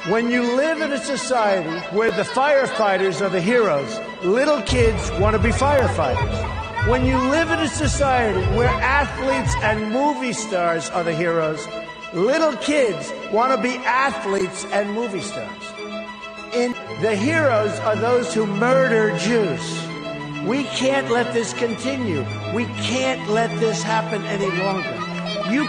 When you live in a society where the firefighters are the heroes, little kids want to be firefighters. When you live in a society where athletes and movie stars are the heroes, little kids want to be athletes and movie stars. The heroes are those who murder Jews. We can't let this continue. We can't let this happen any longer. You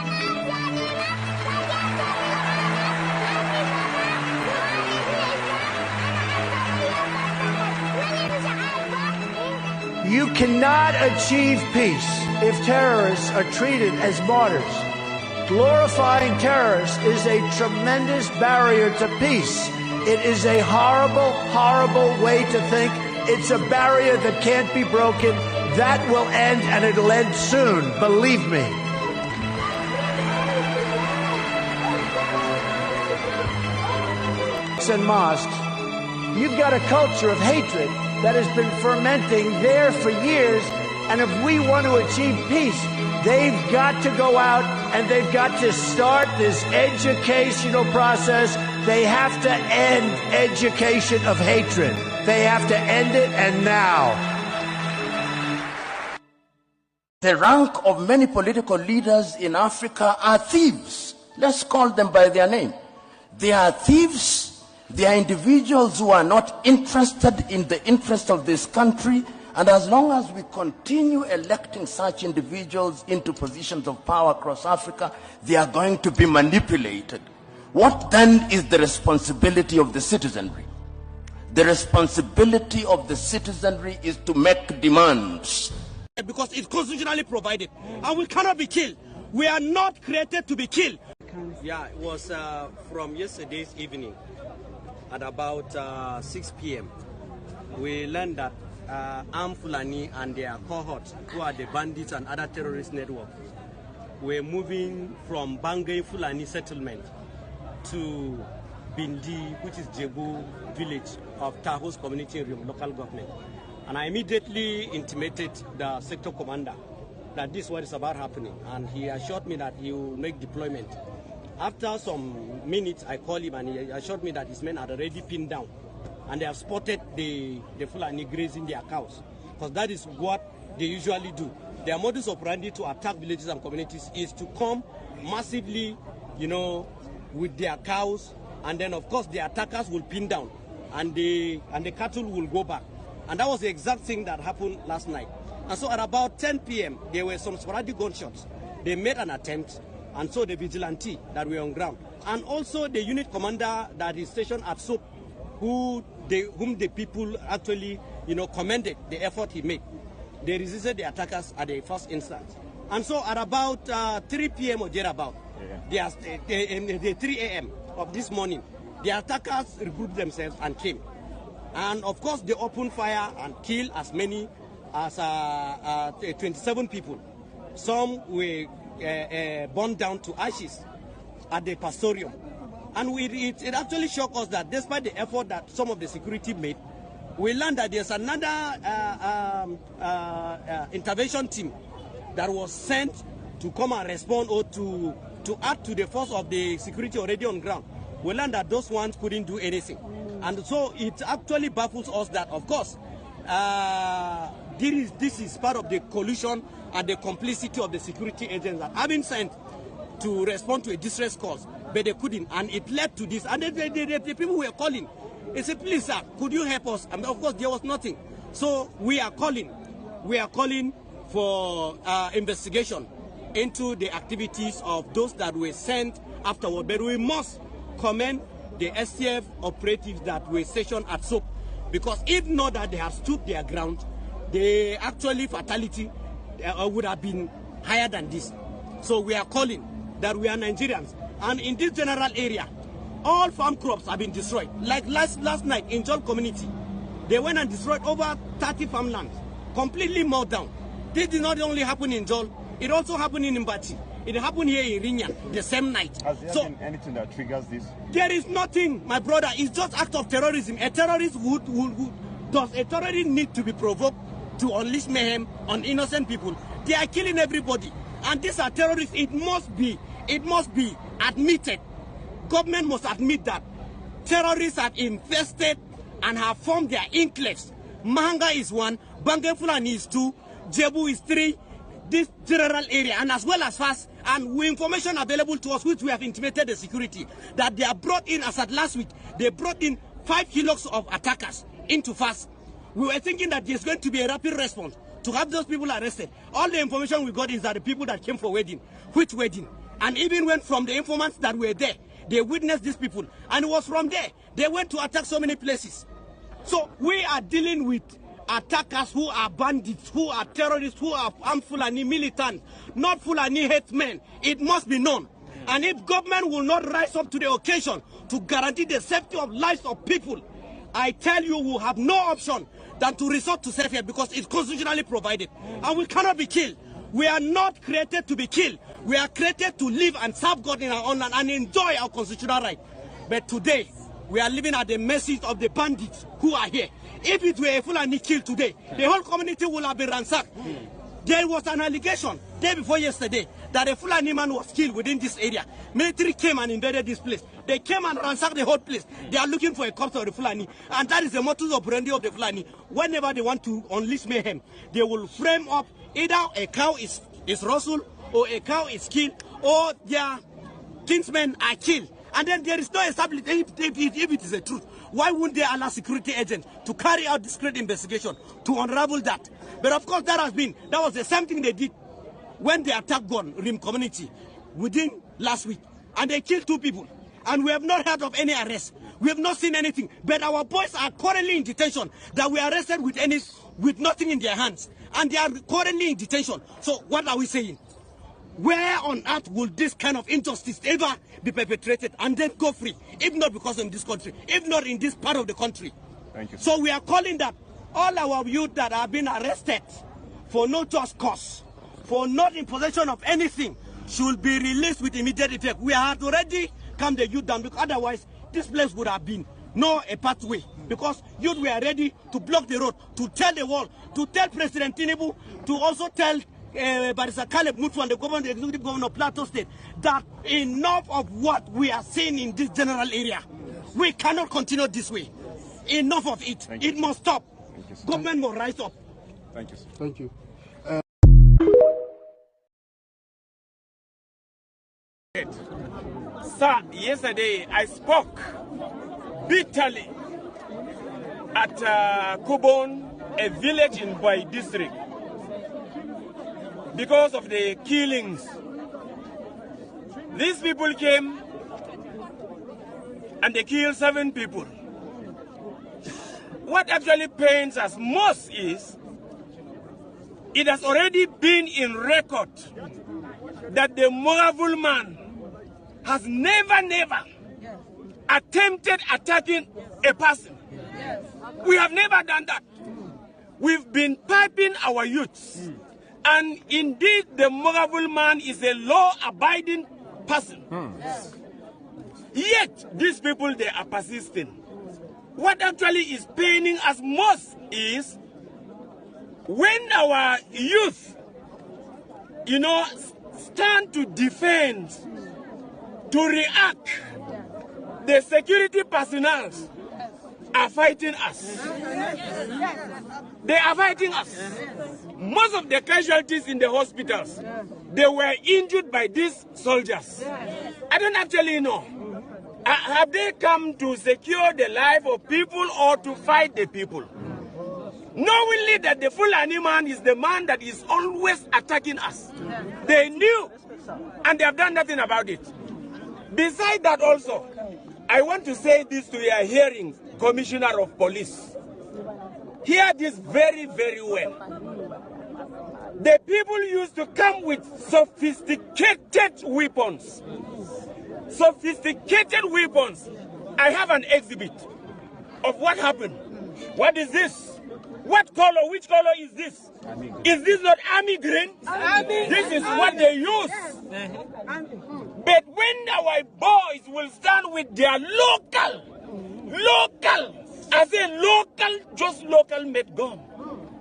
cannot achieve peace if terrorists are treated as martyrs. Glorifying terrorists is a tremendous barrier to peace. It is a horrible, horrible way to think. It's a barrier that can't be broken. That will end, and it'll end soon, believe me. And mosques, you've got a culture of hatred that has been fermenting there for years, and if we want to achieve peace, they've got to go out and they've got to start this educational process. They have to end education of hatred. They have to end it, and now. The rank of many political leaders in Africa are thieves. Let's call them by their name. They are thieves. They are individuals who are not interested in the interest of this country. And as long as we continue electing such individuals into positions of power across Africa, they are going to be manipulated. What then is the responsibility of the citizenry? The responsibility of the citizenry is to make demands. Because it's constitutionally provided. And we cannot be killed. We are not created to be killed. Yeah, it was from yesterday's evening at about 6 p.m. We learned that Finaly and their cohorts, who are the bandits and other terrorist networks, were moving from Bangui Fulani settlement to Bindi, which is Jebu village of Tahoe's community local government. And I immediately intimated the sector commander that this is what is about happening, and he assured me that he will make deployment. After some minutes, I called him and he assured me that his men are already pinned down and they have spotted the Fulani grazing their cows, because that is what they usually do. Their modus operandi to attack villages and communities is to come massively, with their cows, and then of course the attackers will pin down and the cattle will go back. And that was the exact thing that happened last night. And so at about 10 p.m., there were some sporadic gunshots. They made an attempt, and so the vigilante that were on ground, and also the unit commander that is stationed at Soap, whom the people actually, commended the effort he made. They resisted the attackers at the first instance. And so at about 3 p.m. or thereabout, the 3 a.m. of this morning, the attackers regrouped themselves and came. And of course, they opened fire and killed as many as 27 people. Some were burned down to ashes at the pastorium. And it actually shocked us that despite the effort that some of the security made, we learned that there's another intervention team that was sent to come and respond or to add to the force of the security already on ground. We learned that those ones couldn't do anything. And so it actually baffles us that, of course, this is part of the collusion and the complicity of the security agents that have been sent to respond to a distress call, but they couldn't, and it led to this. And the people who were calling, they said, please sir, could you help us? And of course there was nothing. So we are calling for investigation into the activities of those that were sent afterward. But we must commend the STF operatives that were stationed at SOAP, because if not that they have stood their ground, the actually fatality would have been higher than this. So we are calling that we are Nigerians, and in this general area, all farm crops have been destroyed. Like last night in Jol community, they went and destroyed over 30 farmlands, completely mowed down. This did not only happen in Jol, it also happened in Mbati. It happened here in Rinya the same night. Has there been anything that triggers this? There is nothing, my brother. It's just act of terrorism. A terrorist does a terrorist need to be provoked to unleash mayhem on innocent people? They are killing everybody, and these are terrorists. It must be admitted. Government must admit that terrorists have infested and have formed their enclaves. Mahanga is 1, Bange Fulani is 2, Jebu is 3, this general area, and as well as fast, and with information available to us, which we have intimated the security, that they are brought in, as at last week, they brought in 5 hillocks of attackers into fast. We were thinking that there's going to be a rapid response to have those people arrested. All the information we got is that the people that came for wedding, which wedding, and even went from the informants that were there, they witnessed these people, and it was from there they went to attack so many places. So we are dealing with attackers who are bandits, who are terrorists, who are armed Fulani militants, not Fulani hate men. It must be known. And if government will not rise up to the occasion to guarantee the safety of lives of people, I tell you, we have no option than to resort to safety because it's constitutionally provided. And we cannot be killed. We are not created to be killed. We are created to live and serve God in our own land and enjoy our constitutional right. But today, we are living at the mercy of the bandits who are here. If it were a Fulani killed today, the whole community would have been ransacked. There was an allegation day before yesterday that a Fulani man was killed within this area. Military came and invaded this place. They came and ransacked the whole place. They are looking for a corpse of the Fulani. And that is the modus operandi of the Fulani. Whenever they want to unleash mayhem, they will frame up either a cow is rustled, or a cow is killed, or their kinsmen are killed. And then there is no establishment if it is the truth. Why wouldn't they allow security agents to carry out discreet investigation to unravel that? But of course that was the same thing they did when they attacked Rim community within last week. And they killed 2 people. And we have not heard of any arrest. We have not seen anything. But our boys are currently in detention that we arrested with nothing in their hands. And they are currently in detention. So what are we saying? Where on earth will this kind of injustice ever be perpetrated and then go free? If not because of this country, if not in this part of the country. Thank you. So we are calling that all our youth that have been arrested for no just cause, for not in possession of anything, should be released with immediate effect. We had already calmed the youth down because otherwise this place would have been a pathway. Because youth were ready to block the road, to tell the world, to tell President Tinubù, to also tell Barrister Caleb Mutu and the executive governor of Plateau State that enough of what we are seeing in this general area. We cannot continue this way. Enough of it. It must stop. Government must rise up. Thank you, sir. Thank you. Sir, yesterday I spoke bitterly at Kubon, a village in Bai district, because of the killings. These people came and they killed 7 people. What actually pains us most is it has already been in record that the Moravul man has never attempted attacking a person. We have never done that. We've been piping our youths. And indeed, the Moravul man is a law-abiding person. Yet, these people, they are persisting. What actually is paining us most is when our youth, stand to defend, to react, the security personnel are fighting us. They are fighting us. Most of the casualties in the hospitals, they were injured by these soldiers. I don't actually know. Have they come to secure the life of people or to fight the people? Knowingly that the Fulani man is the man that is always attacking us. They knew, and they have done nothing about it. Besides that also, I want to say this to your hearing, Commissioner of Police. Hear this very, very well. The people used to come with sophisticated weapons. Sophisticated weapons. I have an exhibit of what happened. What is this? What color? Which color is this? Is this not army green? This is what they use. But when our boys will stand with their local, I say local, just local made gun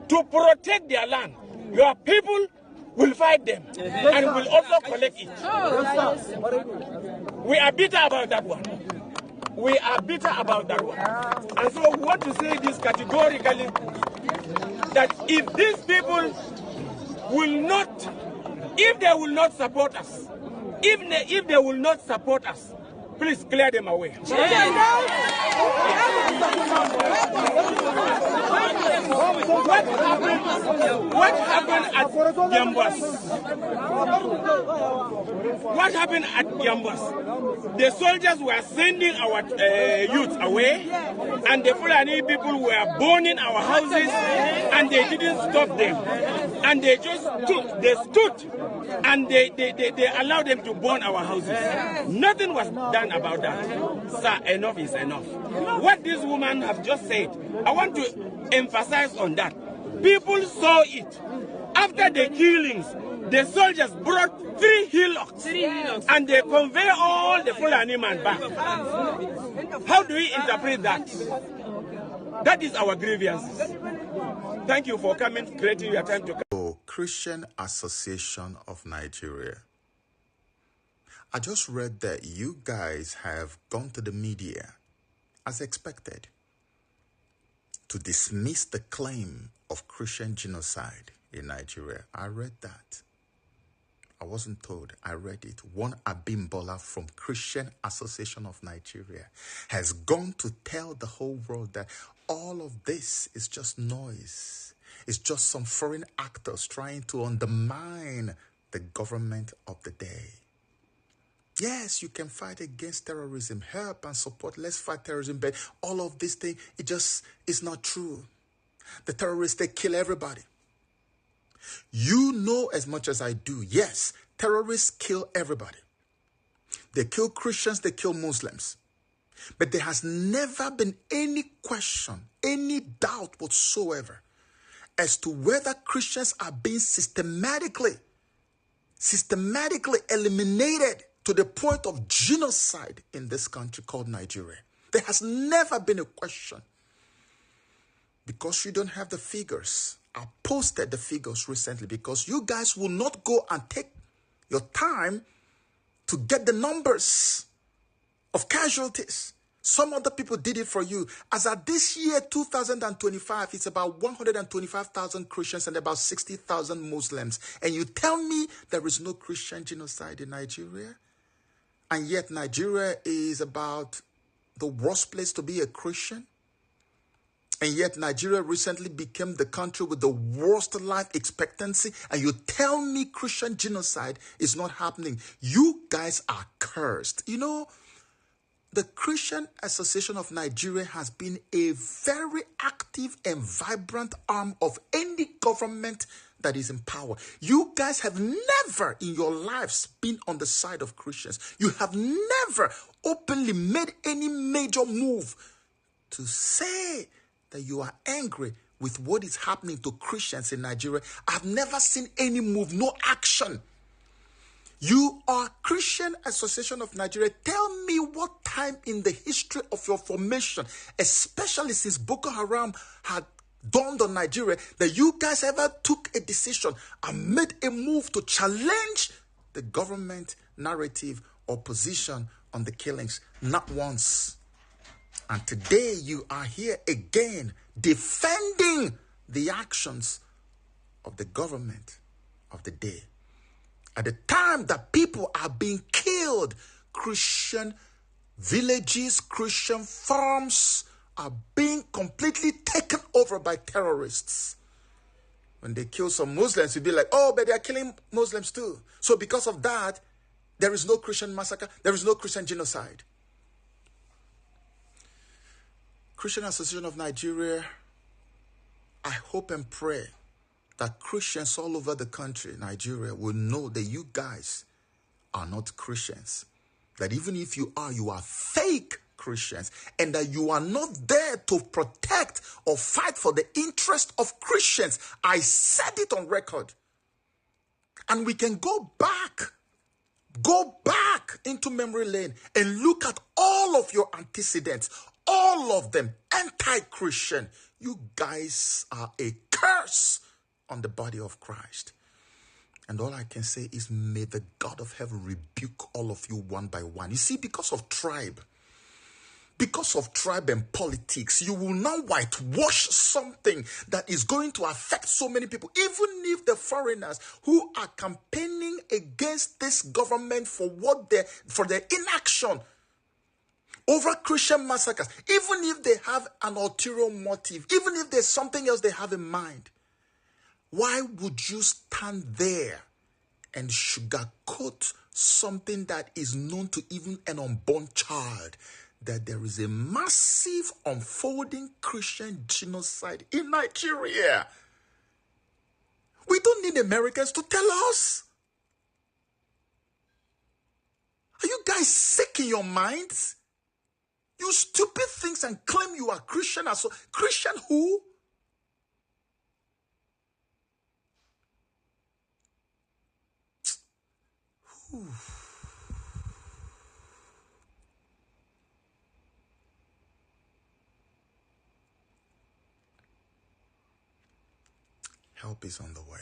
to protect their land, your people will fight them and will also collect it. We are bitter about that one. We are bitter about that one. And so we want to say this categorically, that if these people will not, if they will not support us, if they will not support us, please clear them away. What happened at Yambas? What happened at Yambas? The soldiers were sending our youth away, and the Fulani people were burning our houses, and they didn't stop them. And they just stood, and they allowed them to burn our houses. Nothing was done about that. Sir, enough is enough. What this woman have just said, I want to emphasize on that. People saw it. After the killings, the soldiers brought 3 hillocks, and they convey all the Fulani man back. How do we interpret that? That is our grievances. Thank you for coming, creating your time to come. Christian Association of Nigeria. I just read that you guys have gone to the media, as expected, to dismiss the claim of Christian genocide in Nigeria. I read that. I wasn't told. I read it. One Abimbola from Christian Association of Nigeria has gone to tell the whole world that all of this is just noise. It's just some foreign actors trying to undermine the government of the day. Yes, you can fight against terrorism, help and support. Let's fight terrorism, but all of this thing, it just is not true. The terrorists, they kill everybody. You know as much as I do, yes, terrorists kill everybody. They kill Christians, they kill Muslims. But there has never been any question, any doubt whatsoever as to whether Christians are being systematically eliminated to the point of genocide in this country called Nigeria. There has never been a question. Because you don't have the figures. I posted the figures recently because you guys will not go and take your time to get the numbers of casualties. Some other people did it for you. As at this year, 2025, it's about 125,000 Christians and about 60,000 Muslims. And you tell me there is no Christian genocide in Nigeria? And yet Nigeria is about the worst place to be a Christian? And yet Nigeria recently became the country with the worst life expectancy. And you tell me Christian genocide is not happening. You guys are cursed. You know, the Christian Association of Nigeria has been a very active and vibrant arm of any government that is in power. You guys have never in your lives been on the side of Christians. You have never openly made any major move to say that you are angry with what is happening to Christians in Nigeria. I've never seen any move, no action. You are Christian Association of Nigeria. Tell me what time in the history of your formation, especially since Ɓòķoharm had dawned on Nigeria, that you guys ever took a decision and made a move to challenge the government narrative or position on the killings. Not once. And today you are here again defending the actions of the government of the day. At the time that people are being killed, Christian villages, Christian farms are being completely taken over by terrorists. When they kill some Muslims, you'll be like, oh, but they are killing Muslims too. So because of that, there is no Christian massacre, there is no Christian genocide. Christian Association of Nigeria, I hope and pray that Christians all over the country, Nigeria, will know that you guys are not Christians. That even if you are fake Christians, and that you are not there to protect or fight for the interest of Christians. I said it on record. And we can go back into memory lane and look at all of your antecedents, all of them anti-Christian. You guys are a curse on the body of Christ. And all I can say is, may the God of heaven rebuke all of you one by one. You see, because of tribe, because of tribe and politics, you will now whitewash something that is going to affect so many people, even if the foreigners who are campaigning against this government for their inaction over Christian massacres, even if they have an ulterior motive, even if there's something else they have in mind, why would you stand there and sugarcoat something that is known to even an unborn child, that there is a massive unfolding Christian genocide in Nigeria? We don't need Americans to tell us. Are you guys sick in your minds? You stupid things and claim you are Christian. So Christian who? Help is on the way.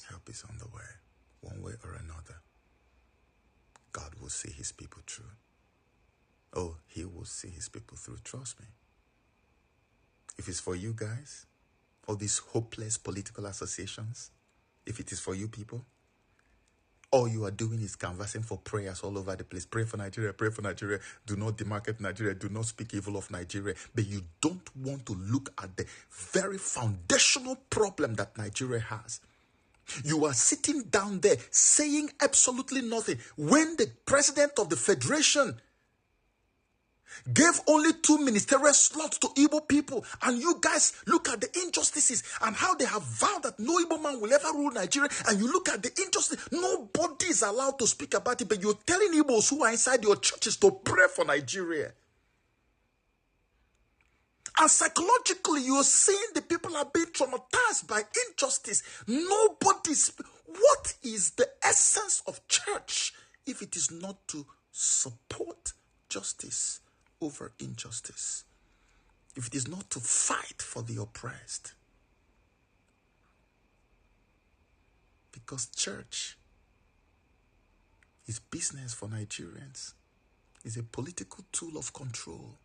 Help is on the way. One way or another. God will see his people through. Oh, he will see his people through. Trust me. If it's for you guys, all these hopeless political associations, if it is for you people, all you are doing is canvassing for prayers all over the place. Pray for Nigeria, pray for Nigeria. Do not demarket Nigeria. Do not speak evil of Nigeria. But you don't want to look at the very foundational problem that Nigeria has. You are sitting down there saying absolutely nothing when the president of the federation gave only 2 ministerial slots to Igbo people, and you guys look at the injustices and how they have vowed that no Igbo man will ever rule Nigeria, and you look at the injustice, nobody is allowed to speak about it, but you're telling Igbos who are inside your churches to pray for Nigeria. And psychologically, you're seeing the people are being traumatized by injustice. What is the essence of church if it is not to support justice over injustice? If it is not to fight for the oppressed? Because church is business for Nigerians. It's a political tool of control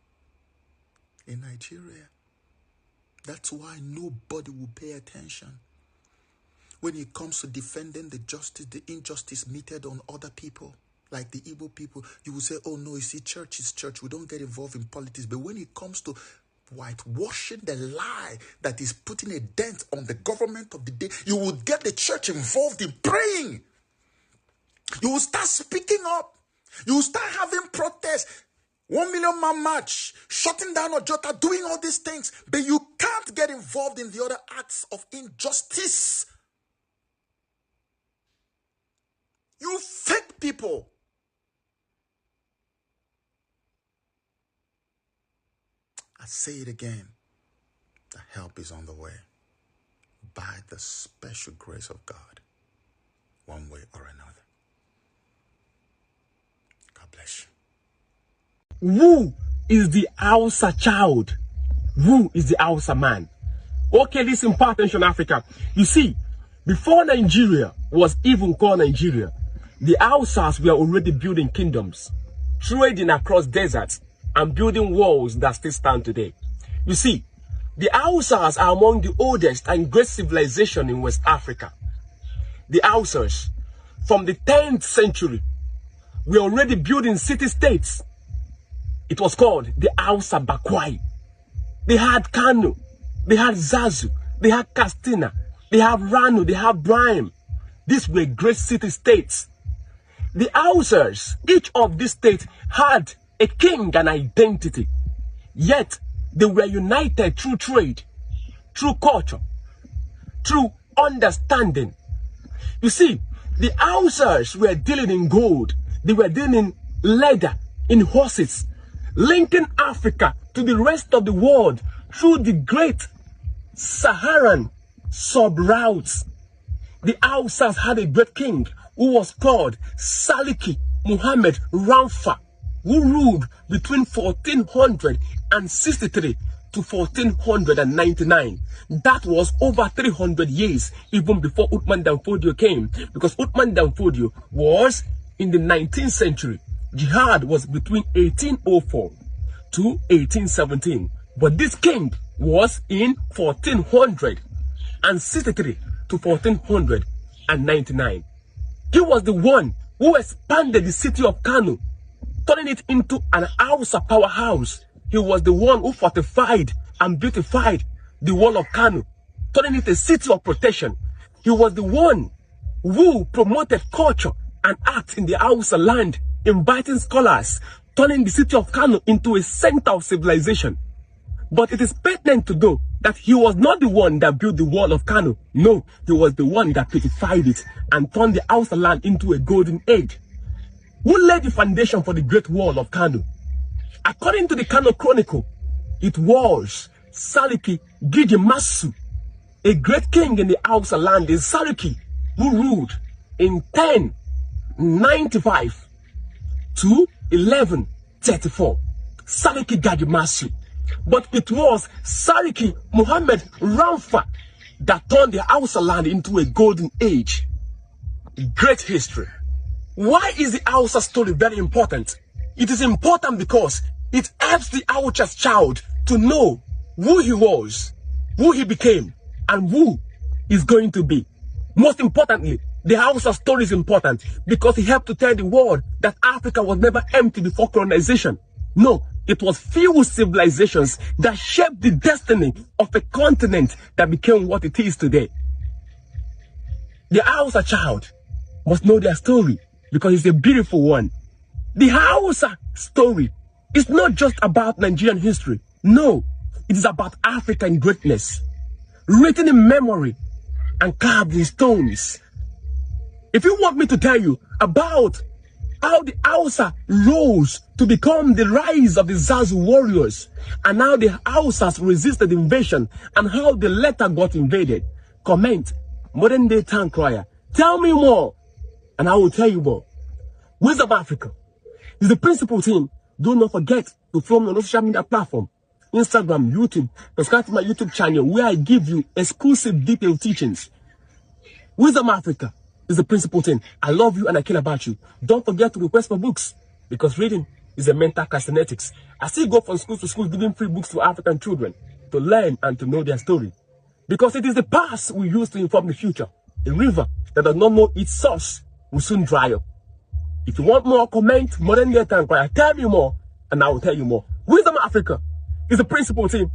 in Nigeria. That's why nobody will pay attention when it comes to defending the injustice meted on other people, like the Igbo people. You will say, oh no, you see, church is church. We don't get involved in politics. But when it comes to whitewashing the lie that is putting a dent on the government of the day, you will get the church involved in praying. You will start speaking up. You will start having protests. 1 million man march, shutting down Ojota, doing all these things, but you can't get involved in the other acts of injustice. You fake people. I say it again, the help is on the way by the special grace of God, one way or another. God bless you. Who is the Hausa child? Who is the Hausa man? Okay, listen, pay attention, Africa. You see, before Nigeria was even called Nigeria, the Hausas were already building kingdoms, trading across deserts, and building walls that still stand today. You see, the Hausas are among the oldest and great civilization in West Africa. The Hausas, from the 10th century, were already building city-states. It was called the Hausa Bakwai. They had Kano, they had Zazu, they had Katsina, they had Rano, they had Brahim. These were great city-states. The Hausas, each of these states had a king and identity. Yet, they were united through trade, through culture, through understanding. You see, the Hausas were dealing in gold. They were dealing in leather, in horses, linking Africa to the rest of the world through the great Saharan sub-routes. The Hausas had a great king who was called Saliki Muhammad Ramfa, who ruled between 1463 to 1499. That was over 300 years, even before Uthman Dan Fodio came, because Uthman Dan Fodio was in the 19th century jihad was between 1804 to 1817, but this king was in 1463 to 1499. He was the one who expanded the city of Kano, turning it into an Hausa powerhouse. He was the one who fortified and beautified the wall of Kano, turning it a city of protection. He was the one who promoted culture and art in the Hausa land, inviting scholars, turning the city of Kano into a center of civilization. But it is pertinent to know that he was not the one that built the wall of Kano. No, he was the one that beautified it and turned the Hausa land into a golden age. Who laid the foundation for the Great Wall of Kano? According to the Kano Chronicle, it was Sarki Gidimasu, a great king in the Hausa land in Sarki, who ruled in 1095 to 1134. Sarki Gidimasu. But it was Sarki Muhammad Ramfa that turned the Hausa land into a golden age. Great history. Why is the Hausa story very important? It is important because it helps the Hausa's child to know who he was, who he became, and who he's going to be. Most importantly, the Hausa story is important because it helped to tell the world that Africa was never empty before colonization. No, it was few civilizations that shaped the destiny of a continent that became what it is today. The Hausa child must know their story because it's a beautiful one. The Hausa story is not just about Nigerian history. No, it is about African greatness, written in memory and carved in stones. If you want me to tell you about how the Hausa rose to become the rise of the Zazu warriors, and how the Hausas resisted invasion, and how the latter got invaded, comment Modern Day Town Crier. Tell me more, and I will tell you more. Wisdom Africa is the principal team. Do not forget to follow me on social media platform, Instagram, YouTube. Subscribe to my YouTube channel where I give you exclusive detailed teachings. Wisdom Africa is the principal thing. I love you and I care about you. Don't forget to request for books because reading is a mental calisthenics. I still go from school to school giving free books to African children to learn and to know their story. Because it is the past we use to inform the future. A river that does not know its source will soon dry up. If you want more, comment Modern Day Town Crier. Tell me more and I will tell you more. Wisdom Africa is the principal team.